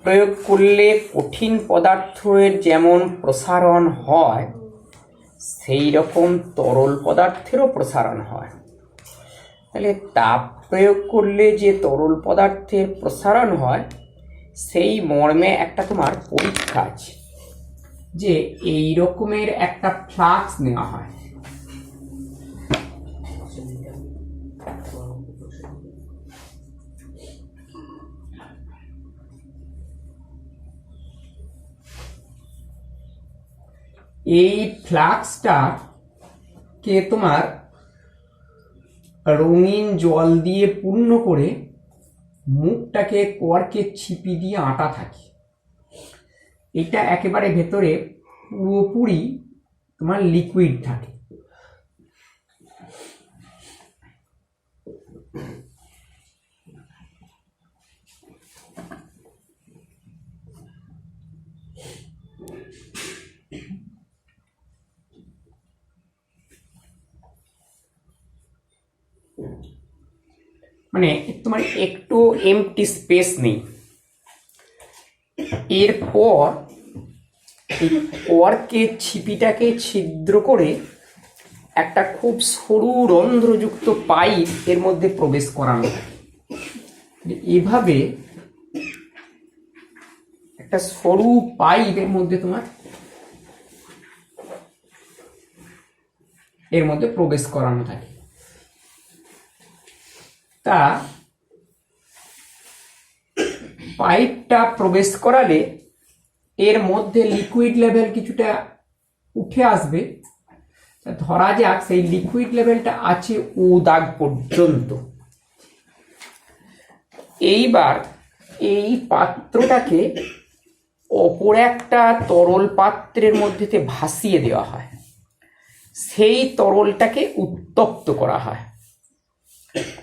প্রয়োগ করলে কঠিন পদার্থের যেমন প্রসারণ হয়, সেই রকম তরল পদার্থেরও প্রসারণ হয়। তাহলে তাপ প্রয়োগ করলে যে তরল পদার্থের প্রসারণ হয়, সেই মর্মে একটা তোমার পরীক্ষা আছে, যে এই রকমের একটা ফ্লাক্স নেওয়া হয়। এই ফ্লাক্সটাকে তোমার রঙিন জল দিয়ে পূর্ণ করে মুখটাকে কর্কের ছিপি দিয়ে আটা থাকে। এটা একেবারে ভেতরে পুরোপুরি তোমার লিকুইড থাকে। মানে তোমার একটু এমটি স্পেস নেই। এরপর এই কর্কের ছিপিটাকে ছিদ্র করে একটা খুব সরু রন্ধ্রযুক্ত পাইপ এর মধ্যে প্রবেশ করানো হয়। এভাবে একটা সরু পাইপের মধ্যে তোমার এর মধ্যে প্রবেশ করানো থাকে। তা পাইপটা প্রবেশ করালে এর মধ্যে লিকুইড লেভেল কিছুটা উঠে আসবে। ধরা যাক সেই লিকুইড লেভেলটা আছে ও দাগ পর্যন্ত। এইবার এই পাত্রটাকে অপর একটা তরল পাত্রের মধ্যে ভাসিয়ে দেওয়া হয়। সেই তরলটাকে উত্তপ্ত করা হয়,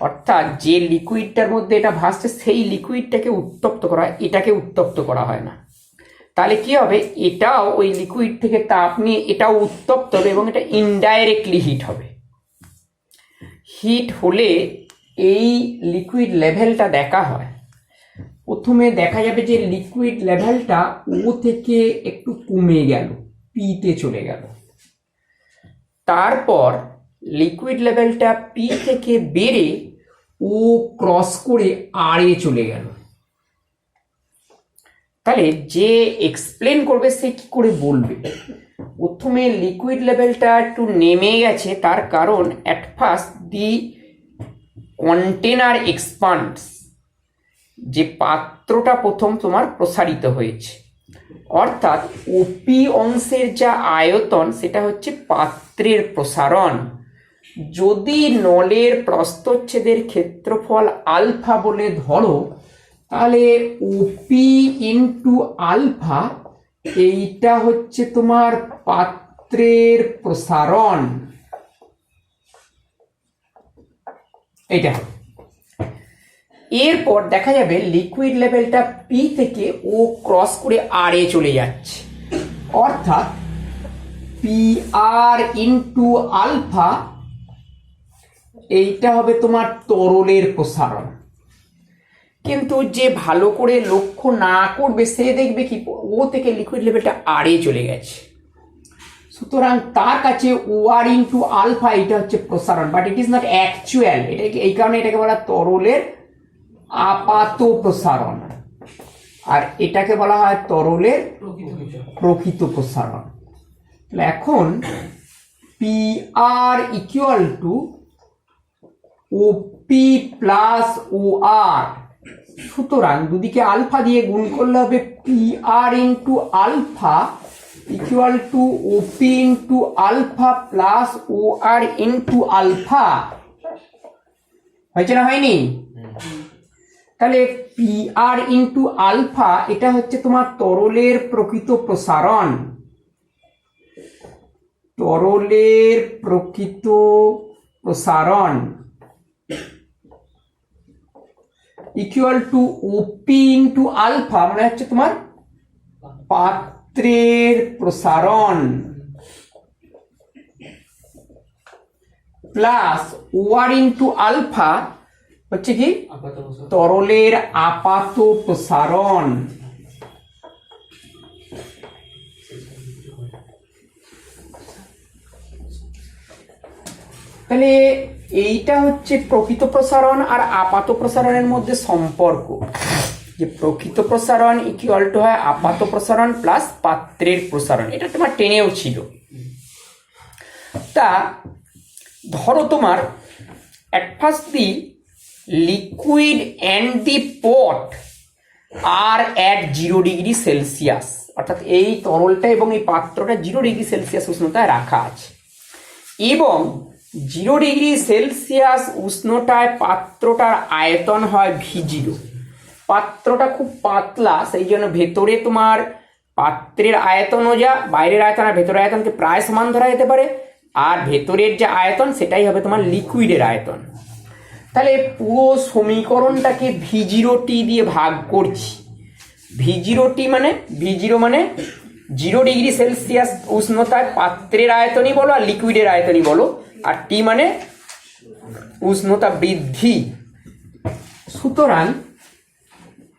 অর্থাৎ যে লিকুইডটার মধ্যে এটা ভাসছে সেই লিকুইডটাকে উত্তপ্ত করা হয়, এটাকে উত্তপ্ত করা হয় না। তাহলে কি হবে, এটাও ওই লিকুইড থেকে তাপ নিয়ে এটাও উত্তপ্ত হবে এবং এটা ইনডাইরেক্টলি হিট হবে। হিট হলে এই লিকুইড লেভেলটা দেখা হয়। প্রথমে দেখা যাবে যে লিকুইড লেভেলটা ও থেকে একটু কমে গেল, পিতে চলে গেল। তারপর লিকুইড লেভেলটা পি থেকে বেড়ে ও ক্রস করে আর এ চলে গেল। তাহলে যে এক্সপ্লেন করবে সে কি করে বলবে? প্রথমে লিকুইড লেভেলটা একটু নেমে গেছে, তার কারণ অ্যাট ফার্স্ট দি কন্টেনার এক্সপান্ডস, যে পাত্রটা প্রথম তোমার প্রসারিত হয়েছে, অর্থাৎ ওপি অংশের যা আয়তন সেটা হচ্ছে পাত্রের প্রসারণ। যদি নলের প্রস্থচ্ছেদের ক্ষেত্রফল আলফা বলে ধরো, তাহলে ওপি ইন্টু আলফা এইটা হচ্ছে তোমার পাত্রের প্রসারণ। এইটা এরপর দেখা যাবে লিকুইড লেভেলটা পি থেকে ও ক্রস করে আর এ চলে যাচ্ছে, অর্থাৎ পি আর ইন্টু আলফা এইটা হবে তোমার তরলের প্রসারণ। কিন্তু যে ভালো করে লক্ষ্য না করবে সে দেখবে কি ও থেকে লিকুইড লেভেলটা আর এ চলে গেছে, সুতরাং তার কাছে ও আর ইন্টু আলফা এটা হচ্ছে প্রসারণ, but it is not actual. এটাকে এই কারণে এটাকে বলা তরলের আপাত প্রসারণ, আর এটাকে বলা হয় তরলের প্রকৃত প্রসারণ। তাহলে এখন P R equal to OP plus O R, সুতরাং দুদিকে আলফা দিয়ে গুণ করলে হবে P R into alpha equal to OP into alpha plus O R into alpha. হয়েছে না হয়নি? তাহলে পি আর ইন্টু আলফা এটা হচ্ছে তোমার তরলের প্রকৃত প্রসারণ। তরলের প্রকৃত প্রসারণ equal to OP into alpha মানে হচ্ছে তোমার পাত্রের প্রসারণ plus O R into alpha হচ্ছে কি তরলের আপাত প্রসারণ। তাহলে এইটা হচ্ছে প্রকৃত প্রসারণ আর আপাত প্রসারণের মধ্যে সম্পর্ক, যে প্রকৃত প্রসারণ ইকুয়াল টু হয় আপাত প্রসারণ প্লাস পাত্রের প্রসারণ। এটা তোমার টেনেও ছিল। তা ধরো তোমার at first the liquid and the pot are at 0 degree Celsius, অর্থাৎ এই তরলটা এবং এই পাত্রটা 0 ডিগ্রি সেলসিয়াস উষ্ণতায় রাখা আছে, এবং 0 ডিগ্রি সেলসিয়াস উষ্ণতায় পাত্রটার আয়তন হয় V0। পাত্রটা খুব পাতলা, সেই জন্য ভেতরে তোমার পাত্রের আয়তনও যা বাইরের আয়তন আর ভেতরের আয়তনকে প্রায় সমান ধরা যেতে পারে, আর ভেতরের যে আয়তন সেটাই হবে তোমার লিকুইডের আয়তন। তাহলে পুরো সমীকরণটাকে V0T দিয়ে ভাগ করছি। V0T মানে V0 মানে 0 ডিগ্রি সেলসিয়াস উষ্ণতায় পাত্রের আয়তনই বলো আর লিকুইডের আয়তনই বলো, আর T মানে উষ্ণতা বৃদ্ধি। সুতরাং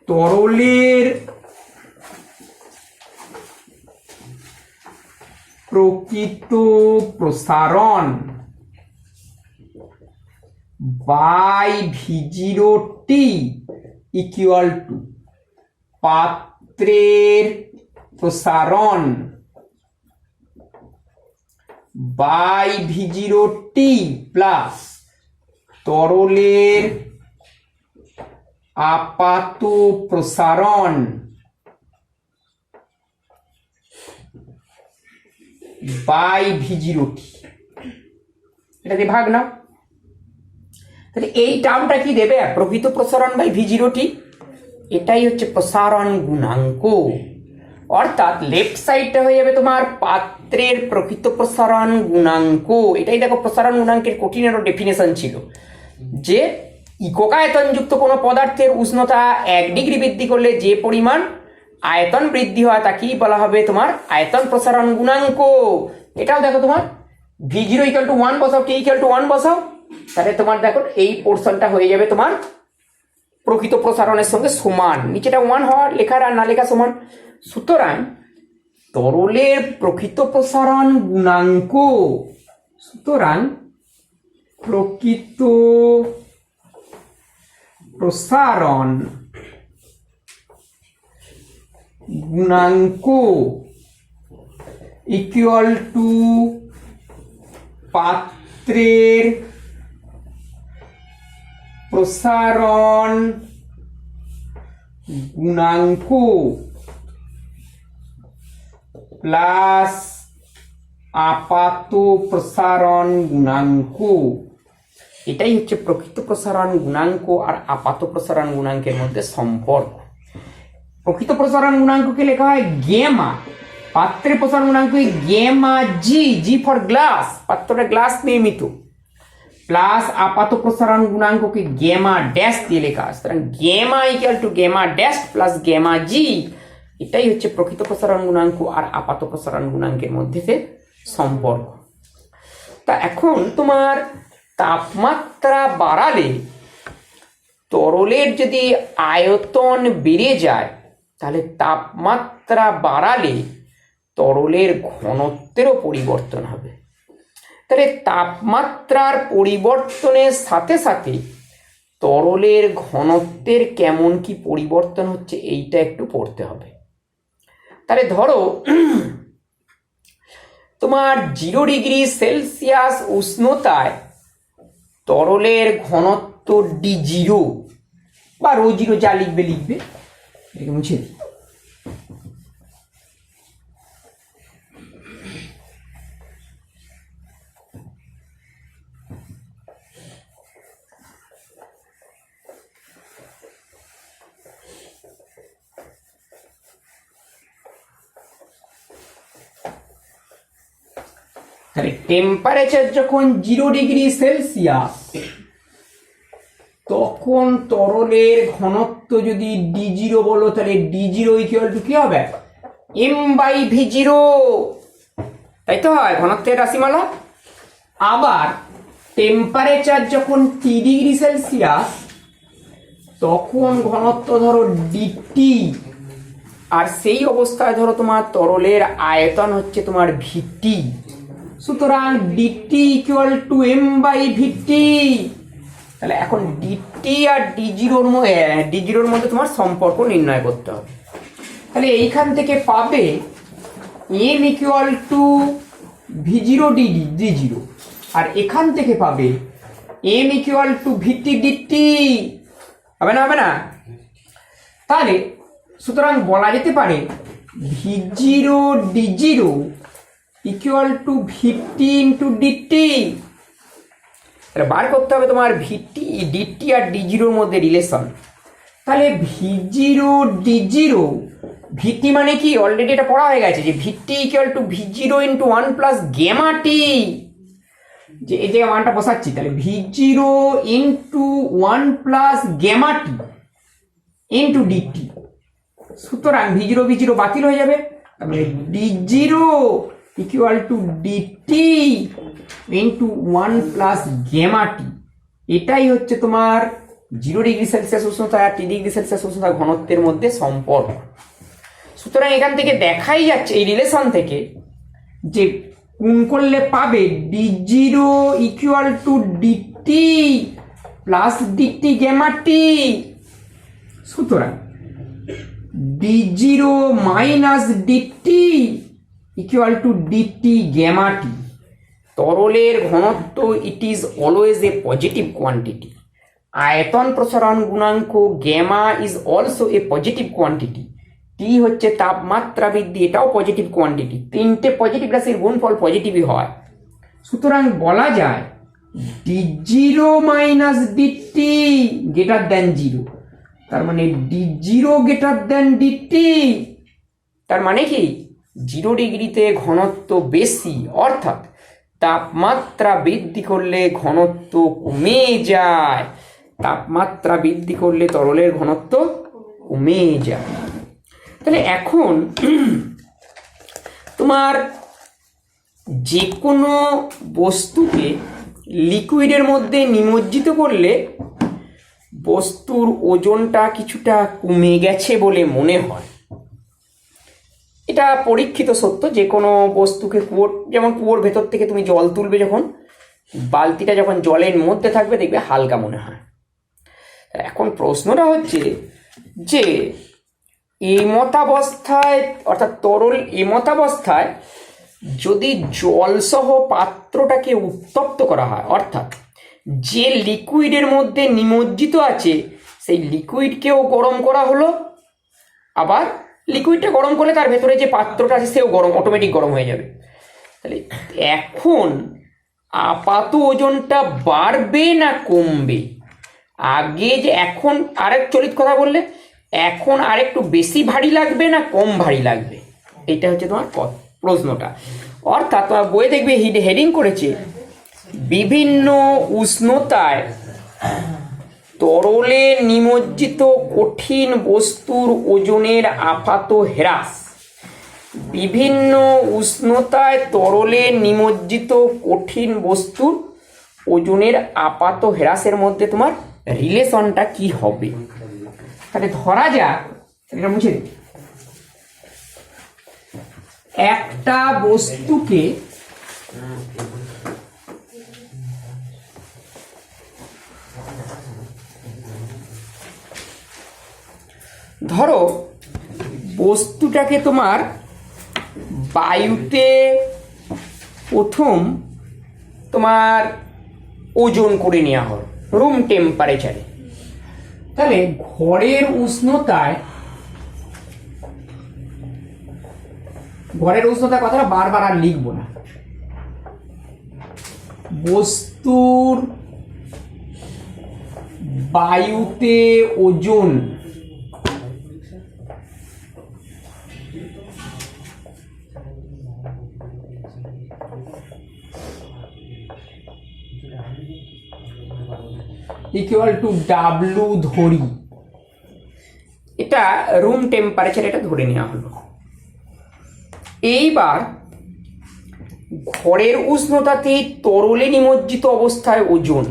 তরলের প্রকৃত প্রসারণ বাই V0T ইকুয়াল টু পাত্রের প্রসারণ বাই V0T প্লাস তরলের আপাত প্রসারণ বাই V0T। এটা দিয়ে ভাগ না, তাহলে এই টার্মটা কি দেবে? প্রকৃত প্রসারণ বাই V0T। এটাই হচ্ছে প্রসারণ গুণাঙ্ক, অর্থাৎ লেফট সাইডটা হয়ে যাবে তোমার পাত্রের প্রকৃত প্রসারণ গুণাঙ্ক। এটাই দেখো প্রসারণ গুণাঙ্কের কঠিনের ডেফিনেশন ছিল, যে একক আয়তনযুক্ত কোনো পদার্থের উষ্ণতা 1 ডিগ্রি বৃদ্ধি করলে যে পরিমাণ আয়তন বৃদ্ধি হয় তাকেই বলা হবে তোমার আয়তন প্রসারণ গুণাঙ্ক। এটাও দেখো তোমার V0 ইকুয়াল টু 1 বসাও, T ইকুয়াল টু 1 বসাও, তাহলে তোমার দেখো এই পোর্শনটা হয়ে যাবে তোমার প্রকৃত প্রসারণের সঙ্গে সমান। নিচেটা 1 হওয়া লেখার আর না লেখা সমান। সুতরাং তরলের প্রকৃত প্রসারণ গুণাঙ্ক, সুতরাং প্রকৃত প্রসারণ গুণাঙ্ক ইকুয়াল টু পাত্রের প্রসারণ গুণাঙ্ক প্লাস আপাত প্রসারণ গুণাঙ্ক। এটাই হচ্ছে প্রকৃত প্রসারণ গুণাঙ্ক আর আপাত প্রসারণ গুণাঙ্কের মধ্যে সম্পর্ক। প্রকৃত প্রসারণ গুণাঙ্ককে লেখা হয় গেমা, পাত্রের প্রসারণ গুণাঙ্ক Gemma G, G for glass, পাত্রটা গ্লাস নির্মিত, প্লাস আপাত প্রসারণ গুণাঙ্ককে গেমা ড্যাশ দিয়ে লেখা। সুতরাং Gemma equal to Gemma dash plus Gemma জি। এটাই হচ্ছে প্রকৃত প্রসারণ গুণাঙ্ক আর আপাত প্রসারণ গুণাঙ্কের মধ্যে সম্পর্ক। তা এখন তোমার তাপমাত্রা বাড়ালে তরলের যদি আয়তন বেড়ে যায়, তাহলে তাপমাত্রা বাড়ালে তরলের ঘনত্বেরও পরিবর্তন হবে। তাহলে তাপমাত্রার পরিবর্তনের সাথে সাথে তরলের ঘনত্বের কেমন কি পরিবর্তন হচ্ছে এইটা একটু পড়তে হবে। তাহলে ধরো তোমার 0 ডিগ্রি সেলসিয়াস উষ্ণতায় তরলের ঘনত্ব D0 বা ρ0 যা লিখবে লিখবে, এটাকে মুছে দিই। তাহলে টেম্পারেচার যখন 0 ডিগ্রি সেলসিয়াস, তখন তরলের ঘনত্ব যদি D0 বলো, তাহলে D0 ইকুয়াল টু কি হবে? m/V0, তাই তো হয় ঘনত্বের রাশিমালা। আবার টেম্পারেচার যখন T ডিগ্রি সেলসিয়াস, তখন ঘনত্ব ধরো DT, আর সেই অবস্থায় ধরো তোমার তরলের আয়তন হচ্ছে তোমার VT। সুতরাং DT equal to M by VT. তাহলে এখন ডিটি আর ডি জিরোর মধ্যে তোমার সম্পর্ক নির্ণয় করতে হবে। তাহলে এইখান থেকে পাবে M equal to V zero D zero, আর এখান থেকে পাবে M equal to VT DT. হবে না? হবে না? তাহলে সুতরাং বলা যেতে পারে V zero D zero equal to VT into DT. তাহলে বার করতে হবে তোমার ভিটি ডিটি আর ডি জিরোর মধ্যে রিলেশন। তাহলে V zero D zero, VT মানে কি অলরেডি এটা পড়া হয়ে গেছে যে VT equal to V zero into one plus gamma T, যে এই জায়গায় ওয়ানটা বসাচ্ছি। তাহলে V zero into one plus gamma T into DT. সুতরাং ভি জিরো বাতিল হয়ে যাবে, তাহলে D zero equal to DT into one plus gamma T. এটাই হচ্ছে তোমার 0 ডিগ্রি সেলসিয়াস উষ্ণতা আর 3 ডিগ্রি সেলসিয়াস উষ্ণতা ঘনত্বের মধ্যে সম্পর্ক। সুতরাং এখান থেকে দেখাই যাচ্ছে এই রিলেশন থেকে যে গুণ করলে পাবে D zero equal to DT plus DT gamma T. সুতরাং D zero minus DT equal to DT gamma T. তরলের ঘনত্ব it is always a positive quantity. আয়তন প্রসারণ গুণাঙ্ক gamma is also a positive quantity. T হচ্ছে তাপমাত্রা বৃদ্ধি, এটাও পজিটিভ কোয়ান্টিটি। তিনটে পজিটিভ রাশির গুণফল পজিটিভই হয়। সুতরাং বলা যায় D zero minus DT greater than zero, তার মানে D zero greater than DT. তার মানে কি 0 ডিগ্রিতে ঘনত্ব বেশি, অর্থাৎ তাপমাত্রা বৃদ্ধি করলে ঘনত্ব কমে যায়। তাপমাত্রা বৃদ্ধি করলে তরলের ঘনত্ব কমে যায়। তাহলে এখন তোমার যে কোনো বস্তুকে লিকুইডের মধ্যে নিমজ্জিত করলে বস্তুর ওজনটা কিছুটা কমে গেছে বলে মনে হয়। এটা পরীক্ষিত সত্য। যে কোনো বস্তুকে যেমন কুয়োর ভেতর থেকে তুমি জল তুলবে, যখন বালতিটা যখন জলের মধ্যে থাকবে দেখবে হালকা মনে হয়। এখন প্রশ্নটা হচ্ছে যে এমতাবস্থায়, অর্থাৎ তরল এমতাবস্থায় যদি জলসহ পাত্রটাকে উত্তপ্ত করা হয়, অর্থাৎ যে লিকুইডের মধ্যে নিমজ্জিত আছে সেই লিকুইডকেও গরম করা হলো, আবার লিকুইডটা গরম করলে তার ভেতরে যে পাত্রটা আছে সেও গরম, অটোমেটিক গরম হয়ে যাবে। তাহলে এখন আপাত ওজনটা বাড়বে না কমবে? আগে যে এখন আরেক চলিত কথা বললে এখন আরেকটু বেশি ভারী লাগবে না কম ভারী লাগবে? এটা হচ্ছে তোমার প্রশ্নটা। অর্থাৎ তোমার বইয়ে দেখবে হেডিং করেছে বিভিন্ন উষ্ণতায় তরলে নিমজ্জিত কঠিন বস্তুর ওজনের আপাত হ্রাস। বিভিন্ন উষ্ণতায় তরলে নিমজ্জিত কঠিন বস্তুর ওজনের আপাত হ্রাসের মধ্যে তোমার রিলেশনটা কি হবে? তাহলে ধরা যাক, এটা মুছে দিই, একটা বস্তুকে ধরো বস্তুটাকে তোমার বায়ুতে প্রথম তোমার ওজন করে নেওয়া হয় রুম টেম্পারেচারে। তাহলে ঘরের উষ্ণতায়, ঘরের উষ্ণতার কথাটা বারবার আর লিখবো না, বস্তুর বায়ুতে ওজন ইকুয়াল টু ডাব্লু ধরি। এটা রুম টেম্পারেচার, এটা ধরে নেওয়া হলো। এইবার ঘরের উষ্ণতাতে তরলে নিমজ্জিত অবস্থায় ওজন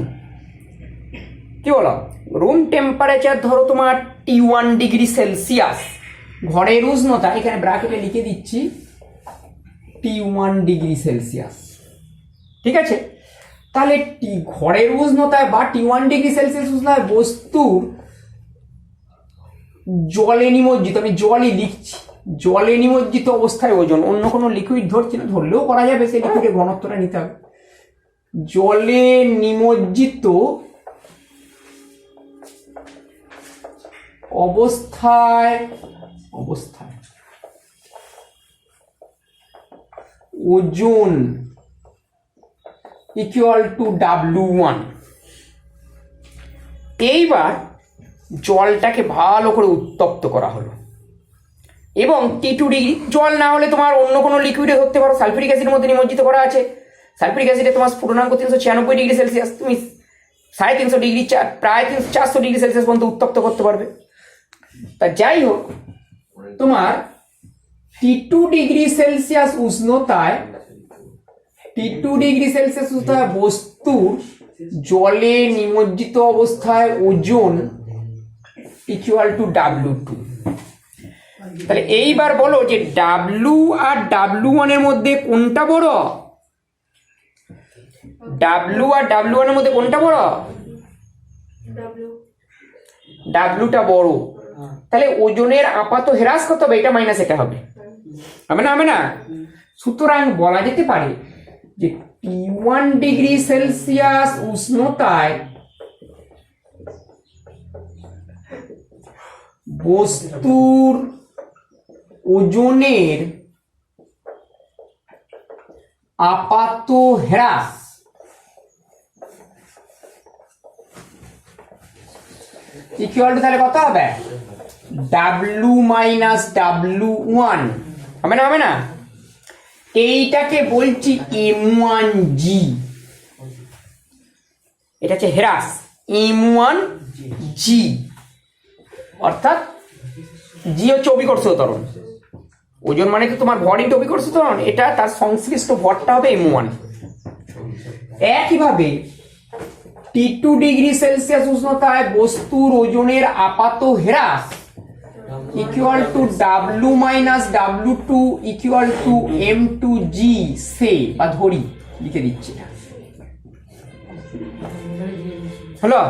কি বলো? রুম টেম্পারেচার ধরো তোমার T1 ডিগ্রি সেলসিয়াস। ঘরের উষ্ণতা এখানে ব্র্যাকেটে লিখে দিচ্ছি T1 ডিগ্রি সেলসিয়াস। ঠিক আছে, তাহলে ঘরের উষ্ণতায় বা T1 ডিগ্রি সেলসিয়াস উষ্ণতায় বস্তুর জলে নিমজ্জিত, আমি জলই লিখছি, জলে নিমজ্জিত অবস্থায় ওজন, অন্য কোনো লিকুইড ধরছি না, ধরলেও করা যাবে, সেই লিকুইডের ঘনত্বটা নিতে হবে। জলে নিমজ্জিত অবস্থায় ওজন ইকুয়াল টু W1। এইবার জলটাকে ভালো করে উত্তপ্ত করা হলো এবং T2 ডিগ্রি, জল না হলে তোমার অন্য কোনো লিকুইডে ধরতে পারো, সালফিউরিক অ্যাসিডের মধ্যে নিমজ্জিত করা আছে। সালফিউরিক অ্যাসিডে তোমার স্ফুটনাঙ্ক 396 ডিগ্রি সেলসিয়াস, তুমি 350 ডিগ্রি, প্রায় 400 ডিগ্রি সেলসিয়াস পর্যন্ত উত্তপ্ত করতে পারবে। তা যাই হোক, তোমার T2 ডিগ্রি সেলসিয়াস উষ্ণতায় বস্তুর জলে নিমজ্জিত অবস্থায় ওজন ইকুয়াল টু W2। তাহলে এইবার বলো যে W আর W1 এর মধ্যে কোনটা বড়? W আর W1 এর মধ্যে কোনটা বড়? Wটা বড়। তাহলে ওজনের আপাত হ্রাস কত হবে? এটা মাইনাস এটা হবে, হবে না? সুতরাং বলা যেতে পারে যে T1 ডিগ্রি সেলসিয়াস উষ্ণতায় বস্তুর ওজনের আপাত হ্রাস ইকুয়াল টু, তাহলে কত হবে? W মাইনাস W1, হবে না? এইটাকে বলছি M1G, এটা হচ্ছে হ্রাস, M1G, অর্থাৎ জি হচ্ছে অভিকর্ষীয় ত্বরণ। ওজন মানে তো তোমার ভর ইনটু অভিকর্ষীয় ত্বরণ, এটা তার সংশ্লিষ্ট ভরটা হবে M1। একইভাবে T2 ডিগ্রি সেলসিয়াস উষ্ণতায় বস্তুর ওজনের আপাত হ্রাস equal to W minus W2 equal to M2G, সে বা ধরি, লিখে দিচ্ছি, হলো?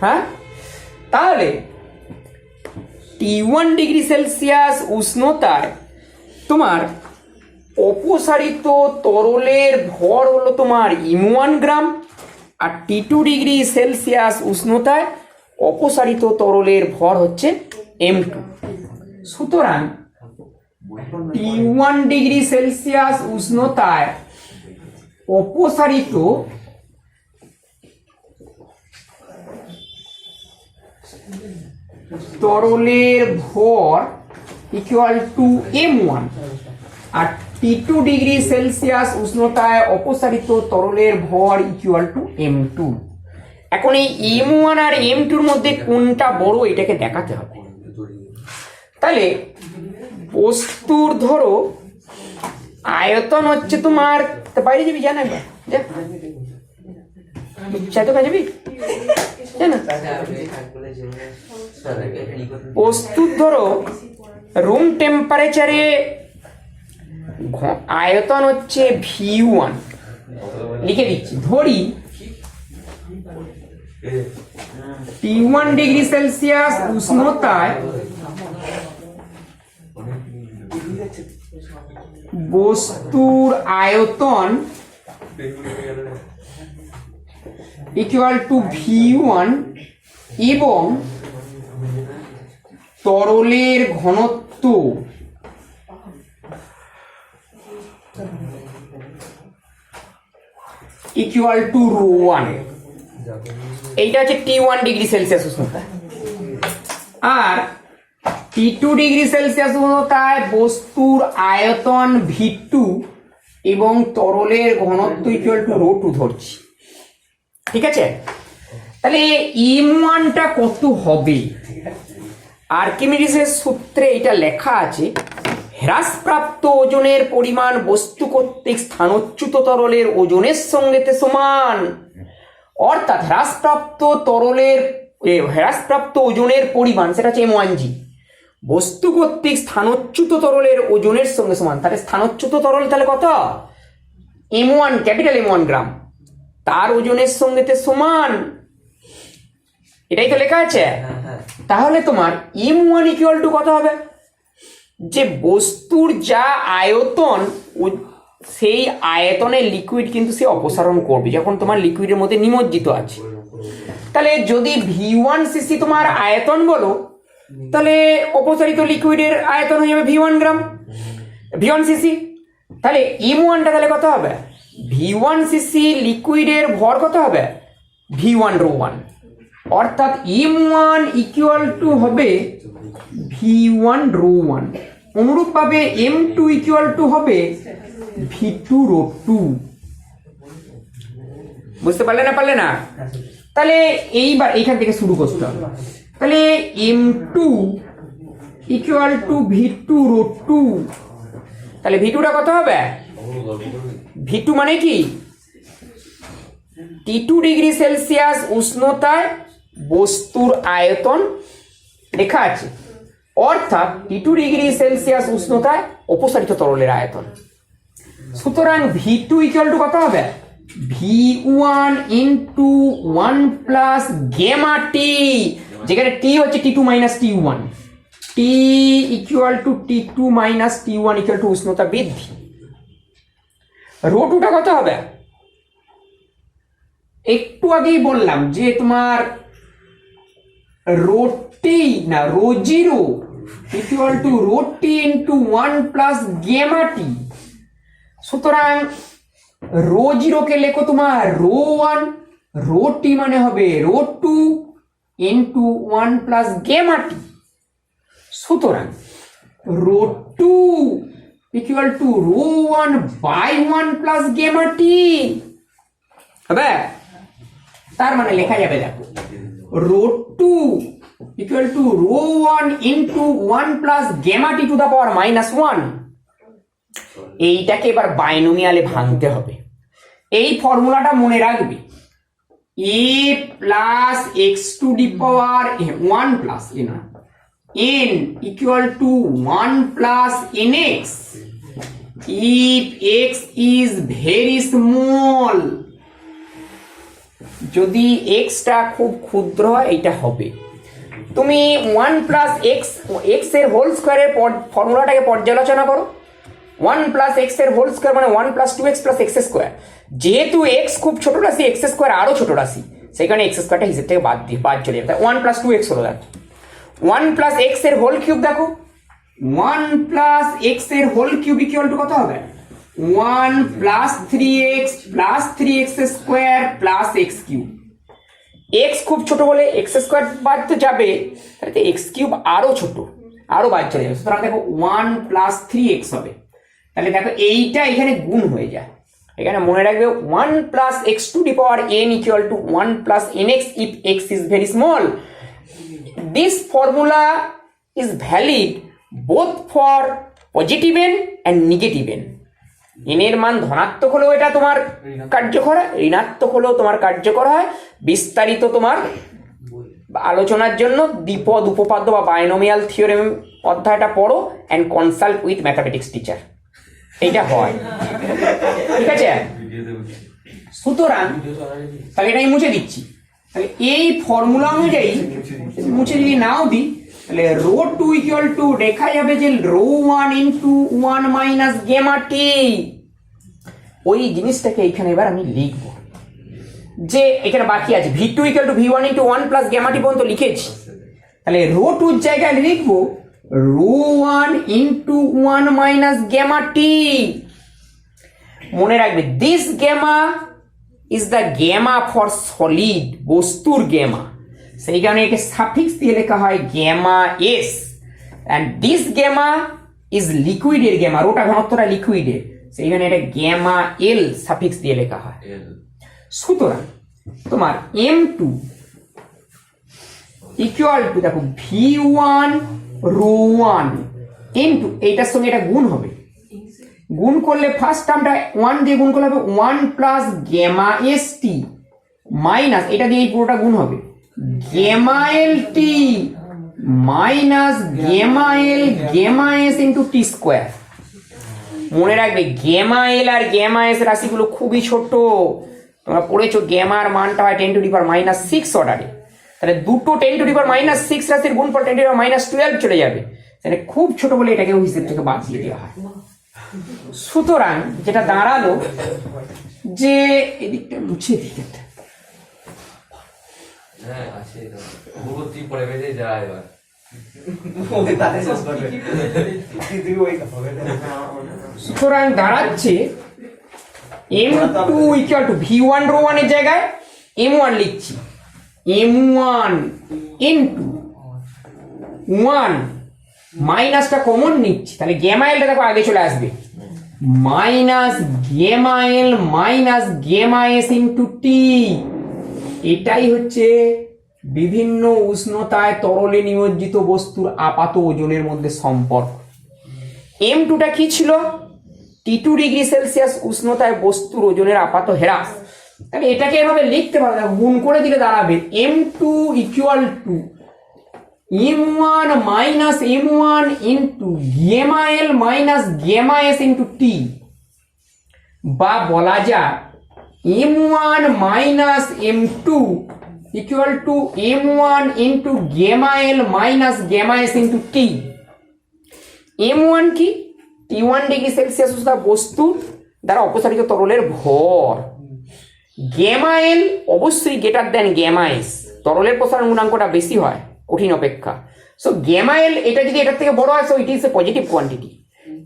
হ্যাঁ, তাহলে T1 ডিগ্রি সেলসিয়াস উষ্ণতায় তোমার অপসারিত তরলের ভর হলো তোমার M1 গ্রাম, আর T2 ডিগ্রি সেলসিয়াস উষ্ণতায় অপসারিত তরলের ভর হচ্ছে M2। সুতরাং T1 ডিগ্রি সেলসিয়াস উষ্ণতায় অপসারিত তরলের ভর ইকুয়াল টু M1, আর T2 ডিগ্রি সেলসিয়াস উষ্ণতায় অপসারিত তরলের ভর ইকুয়াল টু M2। এখন এই M1 আর M2 এর মধ্যে কোনটা বড় এটাকে দেখাতে হবে। তাহলে বস্তুর ধরো আয়তন হচ্ছে তোমার, বাইরে যাবি, জানা তো যাবি, বস্তুর ধরো রুম টেম্পারেচারে আয়তন হচ্ছে V1, লিখে দিচ্ছি, ধরি T1 ডিগ্রি সেলসিয়াস উষ্ণতায় বস্তুর আয়তন ইকুয়াল টু V1 এবং তরলের ঘনত্ব ইকুয়াল টু ρ1। এইটা হচ্ছে T1 ডিগ্রি সেলসিয়াস উষ্ণতা। আর T2 ডিগ্রি সেলসিয়াস উষ্ণতায় বস্তুর আয়তন V2 এবং তরলের ঘনত্ব ইকুয়াল টু ρ2 ধরছি, ঠিক আছে? তাহলে M1টা কত হবে? আর্কিমিডিসের সূত্রে এটা লেখা আছে, হ্রাসপ্রাপ্ত ওজনের পরিমাণ বস্তু কর্তৃক স্থানচ্যুত তরলের ওজনের সঙ্গে সমান। অর্থাৎ হ্রাসপ্রাপ্ত ওজনের পরিমাণ, সেটা হচ্ছে M1G, বস্তু কর্তৃক স্থানচ্যুত তরলের ওজনের সঙ্গে সমান। তাহলে স্থানচ্যুত তরল তাহলে কত? M1 ক্যাপিটাল M1 গ্রাম তার ওজনের সঙ্গে সমান, এটাই তো লেখা আছে। তাহলে তোমার M1 ইকুয়াল টু কত হবে? যে বস্তুর যা আয়তন সেই আয়তনের লিকুইড কিন্তু সে অপসারণ করবে যখন তোমার লিকুইডের মধ্যে নিমজ্জিত আছে। তাহলে যদি V1 cc তোমার আয়তন বলো, তাহলে অপসারিত লিকুইডের আয়তন হয়ে যাবে V1 গ্রাম, V1 cc। তাহলে M1টা তাহলে কত হবে? V1 cc লিকুইডের ভর কত হবে? V1 রো 1, অর্থাৎ M1 ইকুয়াল টু হবে V1 রো 1। অনুরূপভাবে M2 ইকুয়াল টু হবে V2 রো 2। বুঝতে পারলে না? তাহলে এইবার এইখান থেকে শুরু করতে হবে। তাহলে M2 equal to V2 rho 2। তাহলে V2টা কত হবে? V2 মানে কি? T2 ডিগ্রি সেলসিয়াস উষ্ণতায় বস্তুর আয়তন লেখা আছে, অর্থাৎ T2 ডিগ্রি সেলসিয়াস উষ্ণতায় অপসারিত তরলের আয়তন। সুতরাং V2 ইকুয়াল টু কত হবে? V1 ইন্টু 1 প্লাস গেমা টি, যেখানে টি হচ্ছে T2 minus T1। T equal to T2 minus T1 equal to উষ্ণতা বৃদ্ধি। রো 2টা কত হবে? একটু আগেই বললাম যে তোমার রো টি না rho 0 equal to rho T into 1 plus gamma T. সুতরাং রো 0 কে লেখো তোমার রো 1, রো টি মানে হবে rho 2 into 1 plus gamma T. সুতরাং rho 2 equal to rho 1 by 1 plus gamma T হবে। তার মানে লেখা যাবে, দেখো, rho 2 equal to rho 1 into 1 plus gamma T to the power minus 1। এইটাকে এবার বাইনোমিয়ালে ভাঙতে হবে। এই ফর্মুলাটা মনে রাখবে, a plus x to the power 1 plus n equal to 1 plus nx if x is very small। যদি x টা খুব ক্ষুদ্র হয় এইটা হবে। তুমি 1 প্লাস x এর হোল স্কয়ারের ফর্মুলাটাকে পর্যালোচনা করো। 1 প্লাস x এর হোল স্কয়ার মানে 1 plus 2x plus x square. যেহেতু x খুব ছোট রাশি, x স্কয়ার আরো ছোট রাশি, সেই কারণে x স্কয়ারটা হিসেব থেকে বাদ চলে যাবে। 1 প্লাস 2x হলো। দেখো 1 প্লাস x এর হোল কিউব, দেখো 1 প্লাস x এর হোল কিউব ইকুয়াল টু কত হবে? 1 plus 3x plus 3x square plus x cube. x খুব ছোট বলে x স্কয়ার বাদ তো যাবে, তাহলে x কিউব আরো ছোট, আরো বাদ চলে যাবে। সুতরাং দেখো 1 প্লাস 3x হবে। তাহলে দেখো এইটা এখানে গুণ হয়ে যায়। এখানে মনে রাখবে 1 plus x to the power n equal to 1 plus nx if x is very small। This formula is valid both for positive n and negative n। n এর মান ধনাত্মক হলেও এটা তোমার কার্যকর হয়, ঋণাত্মক হলেও তোমার কার্যকর হয়। বিস্তারিত তোমার আলোচনার জন্য দ্বিপদ উপপাদ্য বা বাইনোমিয়াল থিওরেম অধ্যায়টা পড়ো and consult with mathematics teacher, এইটা হয়। ঠিক আছে? সুতরাং তাহলে এটা আমি মুছে দিচ্ছি। তাহলে এই ফর্মুলা অনুযায়ী মুছে যদি নাও দিই, তাহলে রো 2 ইকুয়াল টু দেখা যাবে যে রো 1 ইন্টু 1 মাইনাস গেমা টি। ওই জিনিসটাকে এখানে এবার আমি লিখব, যে এখানে বাকি আছে V2 equal to V1 into 1 plus gamma T পর্যন্ত লিখেছি। তাহলে রো 2 জায়গায় লিখবো rho 1 into 1 minus gamma T. মনে রাখবে this gamma is the gamma for solid, বস্তুর গেমা, সেই কারণে একে সাফিক্স দিয়ে লেখা হয় gamma s, and this gamma is liquid এর গেমা, রোটা ঘনত্বটা লিকুইডের, সেইখানে এটা gamma l সাফিক্স দিয়ে লেখা হয়। সুতরাং তোমার m2 ইকুয়াল টু দেখো v1 রো 1 ইনটু এইটার সঙ্গে এটা গুণ হবে, গুণ করলে ফার্স্ট টার্মটা 1 দিয়ে গুণ করলে হবে 1 plus Gemma S T minus এটা দিয়ে এই পুরোটা গুণ হবে গেমা এল টি মাইনাস গেমা এল গেমা এস ইন্টু টি স্কোয়ার। মনে রাখবে গ্যামা এল আর গ্যামা এস রাশিগুলো খুবই ছোট। তোমরা পড়েছো গ্যামার মানটা হয় 10⁻⁻6 অর্ডারে, তাহলে দুটো 10⁻⁻6 রাশির গুণফল 10⁻⁻12 চলে যাবে, তাহলে খুব ছোট বলে এটাকেও হিসেব থেকে বাদ দিয়ে দেওয়া হয়। সুতরাং যেটা দাঁড়ালো যে এদিকটা মুছে দিতে সুতরাং দাঁড়াচ্ছে M2 = V1 রো 1 এর জায়গায় M1 লিখছি, M1 ইন্টু 1 মাইনাসটা কমন নিচ্ছি, তাহলে গ্যামা এলটা দেখো আগে চলে আসবে, minus gamma L minus gamma S into টি। এটাই হচ্ছে বিভিন্ন উষ্ণতায় তরলে নিমজ্জিত বস্তুর আপাত ওজনের মধ্যে সম্পর্ক। M2টা কি ছিল? T2 ডিগ্রি সেলসিয়াস উষ্ণতায় বস্তুর ওজনের আপাত হ্রাস। তাহলে এটাকে এভাবে লিখতে পারবে, গুণ করে দিলে দাঁড়াবে M2 = M1 minus M1 into gamma L minus gamma S into T, বা বলা যায় M1 minus M2 = M1 into gamma L minus gamma S into T. M1 কি? T1 ডিগ্রি সেলসিয়াস উষ্ণতা বস্তুর দ্বারা অপসারিত তরলের ভর। গ্যামা এল অবশ্যই গ্রেটার দেন গ্যামা এস, তরলের প্রসারণ গুণাঙ্কটা বেশি হয় কঠিন অপেক্ষা। সো গ্যামা এল এটা যদি এটার থেকে বড় হয়, so it is a positive quantity.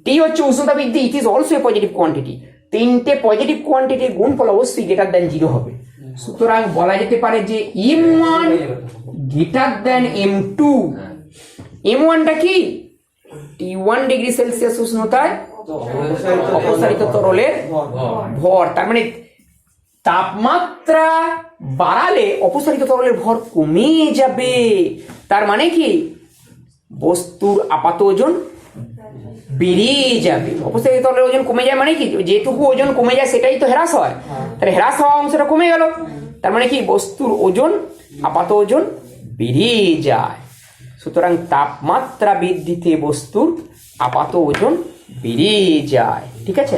T হচ্ছে উষ্ণতা বৃদ্ধি, it is also a positive quantity. তিনটে পজিটিভ কোয়ান্টিটির গুণফল অবশ্যই গ্রেটার দেন 0 হবে। সুতরাং বলা যেতে পারে যে M1 গ্রেটার দেন M2। M1টা কি? T1 ডিগ্রি সেলসিয়াস উষ্ণতায় অপসারিত তরলের ভর। তার মানে তাপমাত্রা বাড়ালে অপসারিত তরলের ভর কমে যাবে। তার মানে কি? বস্তুর আপাত ওজন বেড়ে যাবে। অপসারিত তরলের ওজন কমে যায় মানে কি? যেটুকু ওজন কমে যায় সেটাই তো হ্রাস হয়, তাহলে হ্রাস হওয়া অংশটা কমে গেল। তার মানে কি? বস্তুর ওজন আপাত ওজন বেড়ে যায়। সুতরাং তাপমাত্রা বৃদ্ধিতে বস্তুর আপাত ওজন বেড়ে যায়। ঠিক আছে।